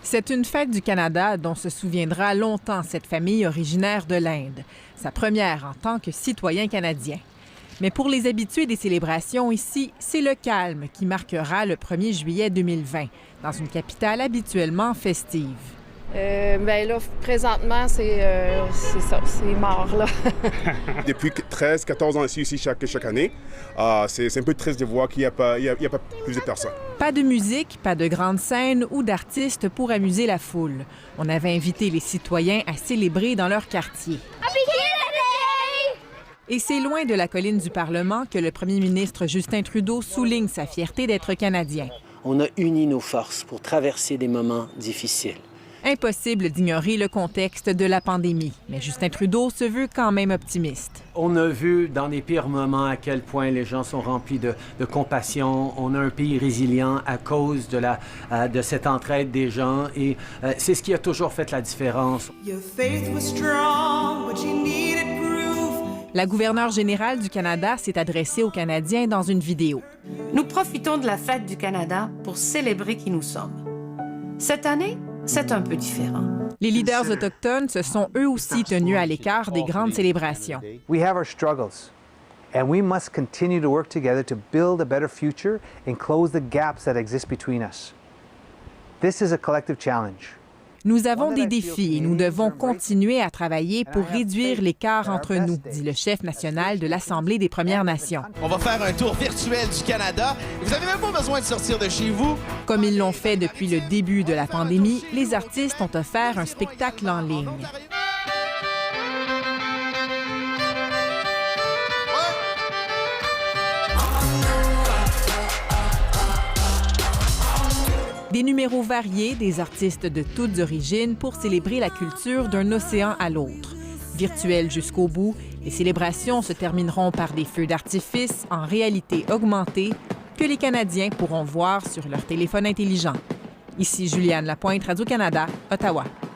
C'est une fête du Canada dont se souviendra longtemps cette famille originaire de l'Inde, sa première en tant que citoyen canadien. Mais pour les habitués des célébrations ici, c'est le calme qui marquera le 1er juillet 2020, dans une capitale habituellement festive. Bien là, présentement, c'est ça, c'est mort, là. Depuis 13-14 ans ici chaque année, c'est un peu triste de voir qu'il n'y a pas plus de personnes. Pas de musique, pas de grande scène ou d'artistes pour amuser la foule. On avait invité les citoyens à célébrer dans leur quartier. Et c'est loin de la colline du Parlement que le premier ministre Justin Trudeau souligne sa fierté d'être Canadien. On a uni nos forces pour traverser des moments difficiles. Impossible d'ignorer le contexte de la pandémie, mais Justin Trudeau se veut quand même optimiste. On a vu dans les pires moments à quel point les gens sont remplis de compassion. On a un pays résilient à cause de cette entraide des gens et c'est ce qui a toujours fait la différence. La gouverneure générale du Canada s'est adressée aux Canadiens dans une vidéo. Nous profitons de la fête du Canada pour célébrer qui nous sommes. Cette année, c'est un peu différent. Les leaders autochtones se sont eux aussi tenus à l'écart des grandes célébrations. We have our struggles, and we must continue to work together to build a better future and close the gaps that exist between us. This is a collective challenge. Nous avons des défis et nous devons continuer à travailler pour réduire l'écart entre nous, dit le chef national de l'Assemblée des Premières Nations. On va faire un tour virtuel du Canada. Vous n'avez même pas besoin de sortir de chez vous. Comme ils l'ont fait depuis le début de la pandémie, les artistes ont offert un spectacle en ligne. Des numéros variés, des artistes de toutes origines pour célébrer la culture d'un océan à l'autre. Virtuelles jusqu'au bout, les célébrations se termineront par des feux d'artifice en réalité augmentée que les Canadiens pourront voir sur leur téléphone intelligent. Ici Juliane Lapointe, Radio-Canada, Ottawa.